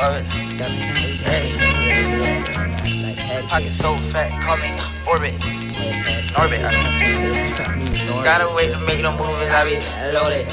orbit. Hey. Pocket so fat, call me orbit. Orbit. Gotta wait to make them movies, I be loaded.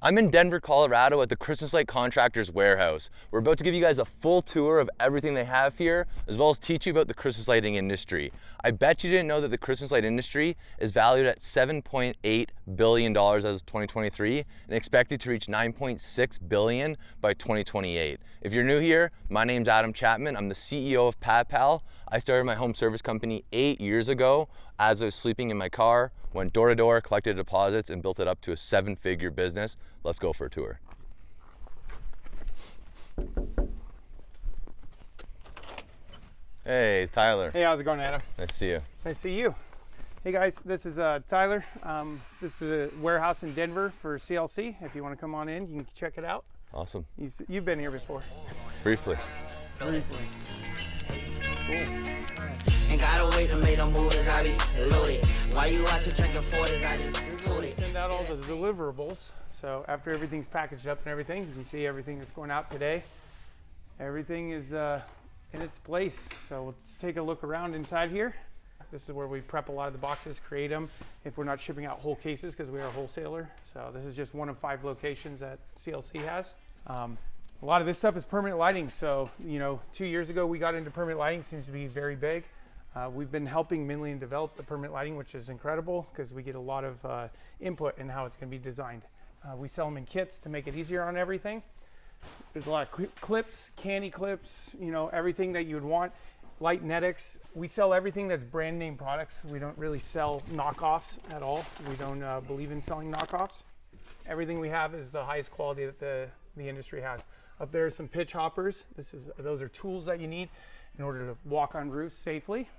I'm in Denver, Colorado at the Christmas Light Contractors Warehouse. We're about to give you guys a full tour of everything they have here, as well as teach you about the Christmas lighting industry. I bet you didn't know that the Christmas light industry is valued at $7.8 billion as of 2023 and expected to reach $9.6 billion by 2028. If you're new here, my name's Adam Chapman. I'm the CEO of PatPal. I started my home service company 8 years ago as I was sleeping in my car, went door to door, collected deposits, and built it up to a 7-figure business. Let's go for a tour. Hey, Tyler. Hey, how's it going, Adam? Nice to see you. Nice to see you. Hey guys, this is Tyler. This is a warehouse in Denver for CLC. If you want to come on in, you can check it out. Awesome. You've been here before. Briefly. Cool. And gotta wait to make them movies, I be loaded. Why you watching drinking 40s, I just told Send out all the deliverables. So after everything's packaged up and everything, you can see everything that's going out today. Everything is in its place. So let's take a look around inside here. This is where we prep a lot of the boxes, create them if we're not shipping out whole cases because we are a wholesaler. So this is just one of 5 locations that CLC has. A lot of this stuff is permanent lighting. So, 2 years ago we got into permanent lighting, seems to be very big. We've been helping Minlian develop the permanent lighting, which is incredible because we get a lot of input in how it's going to be designed. We sell them in kits to make it easier on everything. There's a lot of clips, candy clips, everything that you would want. Light netics. We sell everything that's brand name products. We don't really sell knockoffs at all. We don't believe in selling knockoffs. Everything we have is the highest quality that the industry has. Up there are some pitch hoppers. Those are tools that you need in order to walk on roofs safely.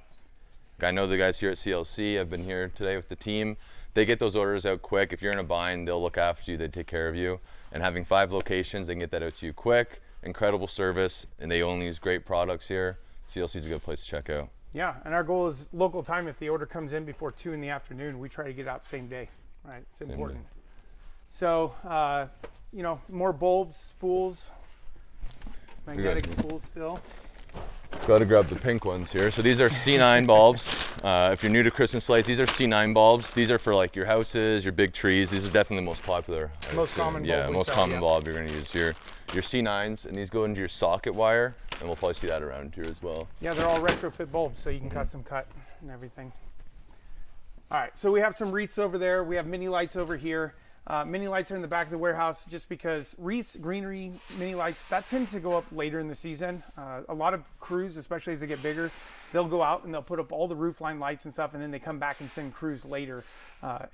I know the guys here at CLC. I've been here today with the team. They get those orders out quick. If you're in a bind, they'll look after you. They take care of you. And having 5 locations, they can get that out to you quick. Incredible service, and they only use great products here. CLC is a good place to check out. Yeah, and our goal is local time. If the order comes in before 2 in the afternoon, we try to get it out same day. Right, it's important. So, more bulbs, spools, magnetic spools still. Got to grab the pink ones here. So these are C9 bulbs. If you're new to Christmas lights, these are C9 bulbs. These are for like your houses, your big trees. These are definitely the most popular. Most common bulb. Yeah, most common bulb you're going to use here. Your C9s, and these go into your socket wire, and we'll probably see that around here as well. Yeah, they're all retrofit bulbs, so you can custom cut and everything. All right, so we have some wreaths over there. We have mini lights over here. Mini lights are in the back of the warehouse just because wreaths, greenery, mini lights, that tends to go up later in the season. A lot of crews, especially as they get bigger, they'll go out and they'll put up all the roof line lights and stuff, and then they come back and send crews later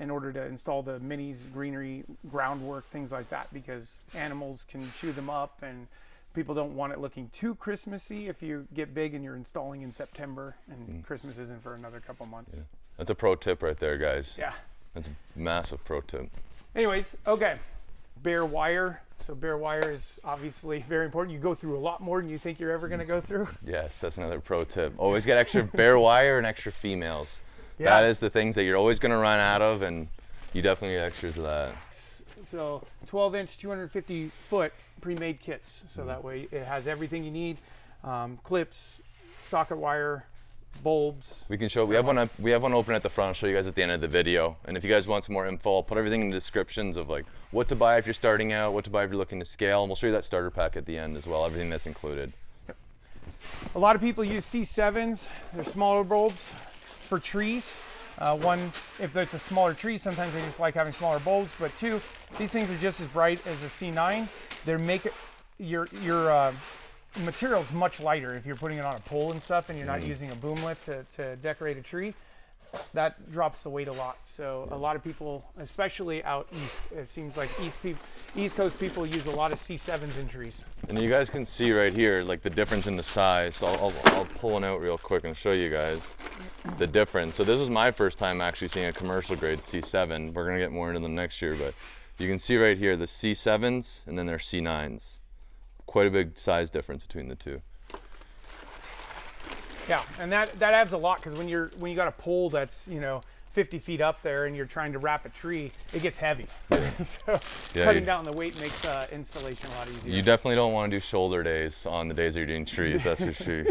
in order to install the minis, greenery, groundwork, things like that, because animals can chew them up and people don't want it looking too Christmassy if you get big and you're installing in September and Christmas isn't for another couple months. Yeah. That's a pro tip right there, guys. Yeah. That's a massive pro tip. Anyways, okay, bare wire. So bare wire is obviously very important. You go through a lot more than you think you're ever going to go through. Yes, that's another pro tip. Always get extra bare wire and extra females. Yeah. That is the things that you're always going to run out of, and you definitely get extras of that. So 12-inch, 250-foot pre-made kits. So that way it has everything you need. Clips, socket wire, bulbs. We can show. We have one open at the front. I'll show you guys at the end of the video. And if you guys want some more info, I'll put everything in the descriptions of like what to buy if you're starting out, what to buy if you're looking to scale, and we'll show you that starter pack at the end as well. Everything that's included. Yep. A lot of people use C7s. They're smaller bulbs for trees. One, if it's a smaller tree, sometimes they just like having smaller bulbs. But 2, these things are just as bright as a C9. They make your material's much lighter if you're putting it on a pole and stuff and you're not using a boom lift to decorate a tree. That drops the weight a lot. So a lot of people, especially out east, it seems like East Coast people use a lot of C7s in trees. And you guys can see right here like the difference in the size. So I'll pull one out real quick and show you guys the difference. So this was my first time actually seeing a commercial grade C7. We're gonna get more into them next year, but you can see right here the C7s and then their C9s. Quite a big size difference between the two. Yeah, and that adds a lot because when you got a pole that's 50 feet up there and you're trying to wrap a tree, it gets heavy. So Yeah, cutting down the weight makes installation a lot easier. You definitely don't want to do shoulder days on the days that you're doing trees, that's for sure.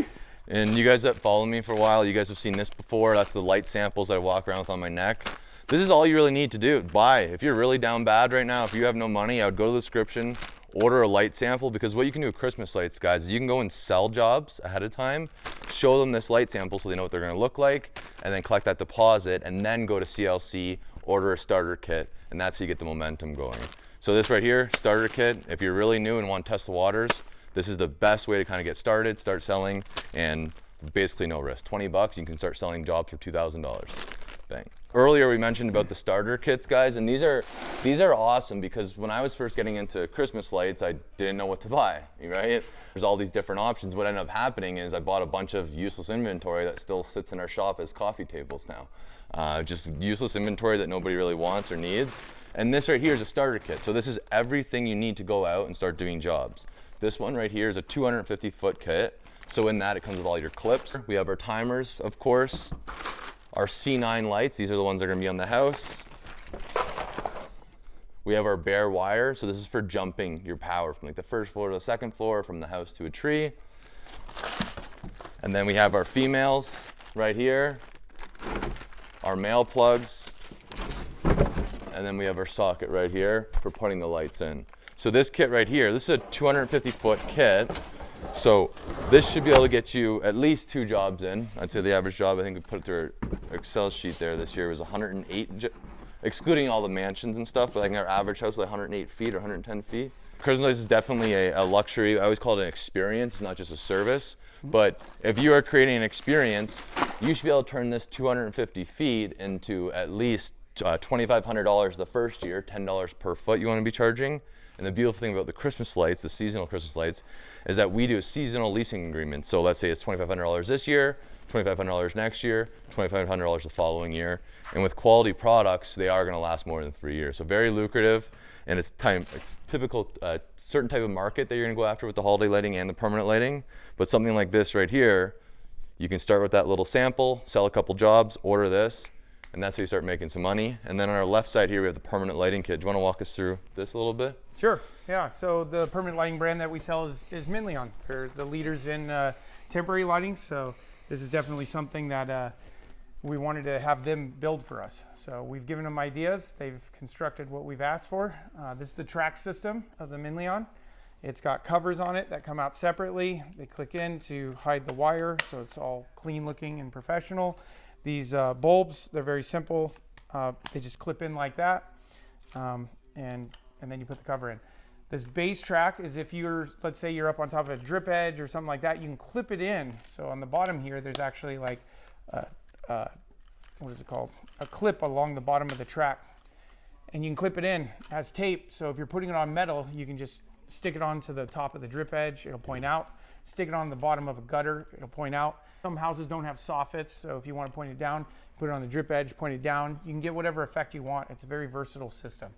And you guys that follow me for a while, you guys have seen this before. That's the light samples that I walk around with on my neck. This is all you really need to do. Buy. If you're really down bad right now, if you have no money, I would go to the description, order a light sample, because what you can do with Christmas lights, guys, is you can go and sell jobs ahead of time, show them this light sample so they know what they're going to look like, and then collect that deposit, and then go to CLC, order a starter kit, and that's how you get the momentum going. So this right here, starter kit, if you're really new and want to test the waters, this is the best way to kind of get started, start selling, and basically no risk. 20 bucks, you can start selling jobs for $2,000. Bang. Earlier we mentioned about the starter kits, guys, and these are awesome because when I was first getting into Christmas lights, I didn't know what to buy, right? There's all these different options. What ended up happening is I bought a bunch of useless inventory that still sits in our shop as coffee tables now. Just useless inventory that nobody really wants or needs. And this right here is a starter kit. So this is everything you need to go out and start doing jobs. This one right here is a 250-foot kit. So in that, it comes with all your clips. We have our timers, of course. Our C9 lights, these are the ones that are gonna be on the house. We have our bare wire, so this is for jumping your power from like the first floor to the second floor, from the house to a tree. And then we have our females right here, our male plugs, and then we have our socket right here for putting the lights in. So this kit right here, this is a 250-foot kit. So this should be able to get you at least 2 jobs in. I'd say the average job, I think we put it through our Excel sheet there this year, was 108, excluding all the mansions and stuff, but like our average house was like 108 feet or 110 feet. Christmas lights is definitely a luxury. I always call it an experience, not just a service. But if you are creating an experience, you should be able to turn this 250 feet into at least $2,500 the first year, $10 per foot you want to be charging. And the beautiful thing about the Christmas lights, the seasonal Christmas lights, is that we do a seasonal leasing agreement. So let's say it's $2,500 this year, $2,500 next year, $2,500 the following year. And with quality products, they are going to last more than 3 years. So very lucrative, and it's typical, certain type of market that you're going to go after with the holiday lighting and the permanent lighting. But something like this right here, you can start with that little sample, sell a couple jobs, order this, and that's how you start making some money. And then on our left side here, we have the permanent lighting kit. Do you want to walk us through this a little bit? Sure, yeah. So the permanent lighting brand that we sell is Minleon. They're the leaders in temporary lighting. So this is definitely something that we wanted to have them build for us. So we've given them ideas. They've constructed what we've asked for. This is the track system of the Minleon. It's got covers on it that come out separately. They click in to hide the wire, so it's all clean looking and professional. These bulbs, they're very simple. They just clip in like that, and then you put the cover in. This base track is if you're, let's say you're up on top of a drip edge or something like that, you can clip it in. So on the bottom here, there's actually like, what is it called? A clip along the bottom of the track. And you can clip it in as tape. So if you're putting it on metal, you can just stick it onto the top of the drip edge, it'll point out. Stick it on the bottom of a gutter, it'll point out. Some houses don't have soffits, so if you want to point it down, put it on the drip edge, point it down. You can get whatever effect you want. It's a very versatile system.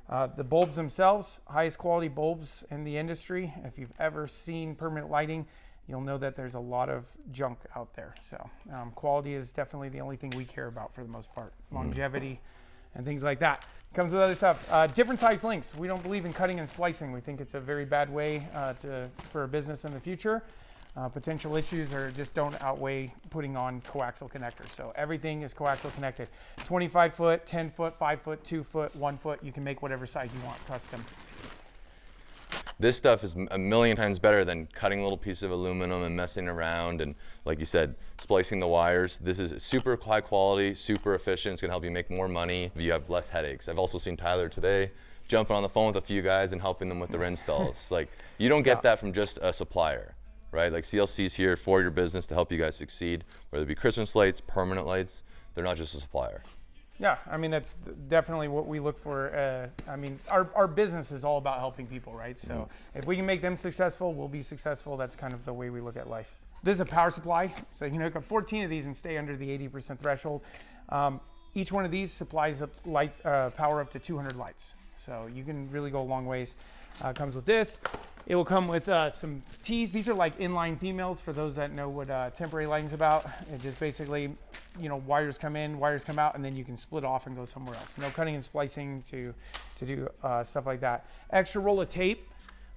The bulbs themselves, highest quality bulbs in the industry. If you've ever seen permanent lighting, you'll know that there's a lot of junk out there. So quality is definitely the only thing we care about for the most part. Longevity and things like that. Comes with other stuff. Different size links. We don't believe in cutting and splicing. We think it's a very bad way for a business in the future. Potential issues just don't outweigh putting on coaxial connectors. So everything is coaxial connected. 25 foot, 10 foot, 5 foot, 2 foot, 1 foot. You can make whatever size you want custom. This stuff is a million times better than cutting a little piece of aluminum and messing around and, like you said, splicing the wires. This is super high quality, super efficient. It's gonna help you make more money. You have less headaches. I've also seen Tyler today jumping on the phone with a few guys and helping them with their installs. Like, you don't get that from just a supplier, right? Like, CLC's here for your business to help you guys succeed, whether it be Christmas lights, permanent lights. They're not just a supplier. Yeah, I mean, that's definitely what we look for. I mean, our business is all about helping people, right? So if we can make them successful, we'll be successful. That's kind of the way we look at life. This is a power supply. So you can hook up 14 of these and stay under the 80% threshold. Each one of these supplies up lights, power up to 200 lights. So you can really go a long ways. Comes with this. It will come with some tees. These are like inline females for those that know what temporary lighting's about. It just basically, you know, wires come in, wires come out, and then you can split off and go somewhere else. No cutting and splicing to do stuff like that. Extra roll of tape.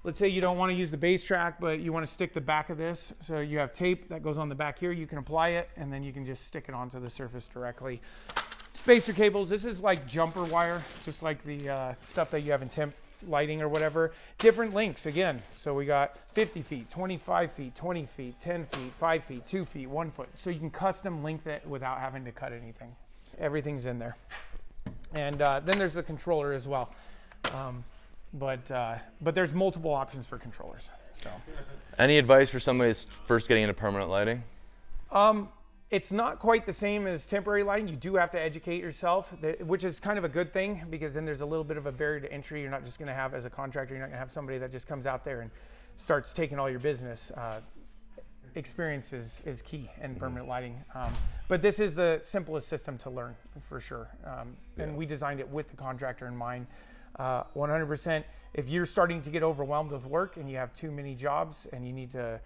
Let's say you don't want to use the base track, but you want to stick the back of this. So you have tape that goes on the back here. You can apply it, and then you can just stick it onto the surface directly. Spacer cables. This is like jumper wire, just like the stuff that you have in temp lighting or whatever. Different lengths again. So we got 50 feet, 25 feet, 20 feet, 10 feet, 5 feet, 2 feet, 1 foot. So you can custom length it without having to cut anything. Everything's in there. And then there's the controller as well. But there's multiple options for controllers. So, any advice for somebody that's first getting into permanent lighting? It's not quite the same as temporary lighting. You do have to educate yourself, which is kind of a good thing, because then there's a little bit of a barrier to entry. You're not just going to have, as a contractor, you're not going to have somebody that just comes out there and starts taking all your business. Experience is key in permanent lighting. But this is the simplest system to learn, for sure. And we designed it with the contractor in mind. 100%. If you're starting to get overwhelmed with work and you have too many jobs and you need to,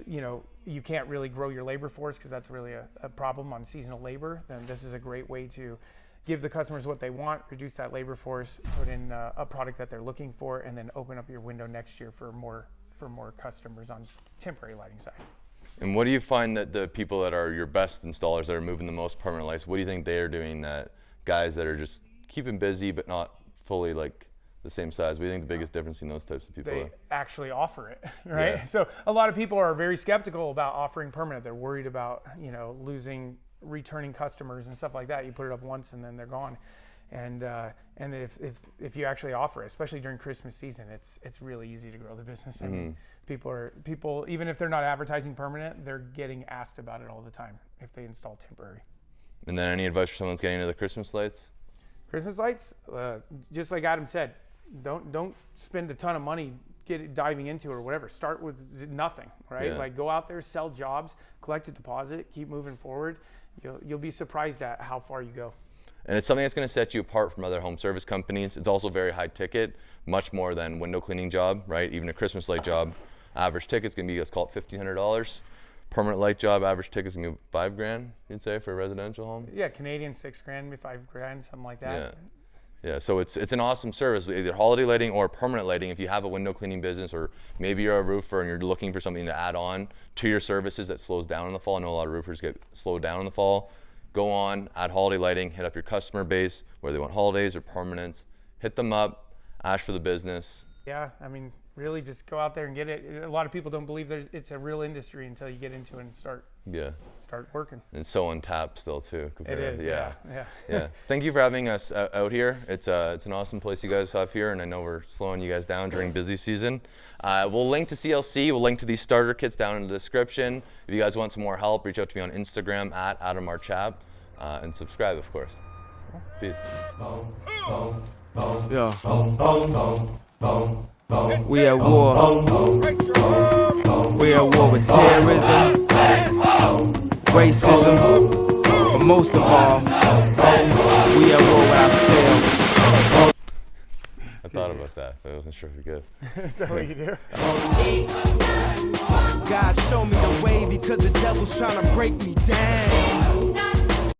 you know, you can't really grow your labor force, because that's really a problem on seasonal labor, then this is a great way to give the customers what they want, reduce that labor force, put in a product that they're looking for, and then open up your window next year for more customers on temporary lighting side. And what do you find that the people that are your best installers that are moving the most permanent lights, what do you think they are doing that guys that are just keeping busy but not fully like the same size? What do you think the biggest difference in those types of people They are? actually offer it, right? Yeah. So a lot of people are very skeptical about offering permanent. They're worried about, you know, losing returning customers and stuff like that. You put it up once and then they're gone. And if you actually offer it, especially during Christmas season, it's really easy to grow the business. I mean, people even if they're not advertising permanent, they're getting asked about it all the time if they install temporary. And then any advice for someone that's getting into the Christmas lights? Christmas lights, just like Adam said, don't spend a ton of money diving into it or whatever. Start with nothing, right? Yeah. Like, go out there, sell jobs, collect a deposit, keep moving forward. You'll be surprised at how far you go. And it's something that's going to set you apart from other home service companies. It's also very high ticket, much more than window cleaning job, right? Even a Christmas light job, average ticket's going to be, let's call it $1,500. Permanent light job, average ticket's going to be $5,000, you'd say, for a residential home? Yeah, Canadian $6,000, maybe $5,000, something like that. Yeah, so it's an awesome service, either holiday lighting or permanent lighting. If you have a window cleaning business, or maybe you're a roofer and you're looking for something to add on to your services that slows down in the fall. I know a lot of roofers get slowed down in the fall. Go on, add holiday lighting, hit up your customer base, whether they want holidays or permanents. Hit them up, ask for the business. Yeah, I mean, really just go out there and get it. A lot of people don't believe it's a real industry until you get into it and start working. And it's so untapped still too. It is, yeah. Thank you for having us out here. It's an awesome place you guys have here, and I know we're slowing you guys down during busy season. We'll link to CLC, we'll link to these starter kits down in the description. If you guys want some more help, reach out to me on Instagram at AdamRchab, and subscribe, of course. Peace. We at war. We at war with terrorism, racism, but most of all, we at war with ourselves. I thought about that, but I wasn't sure if we could. Is that what you do? God show me the way, because the devil's trying to break me down.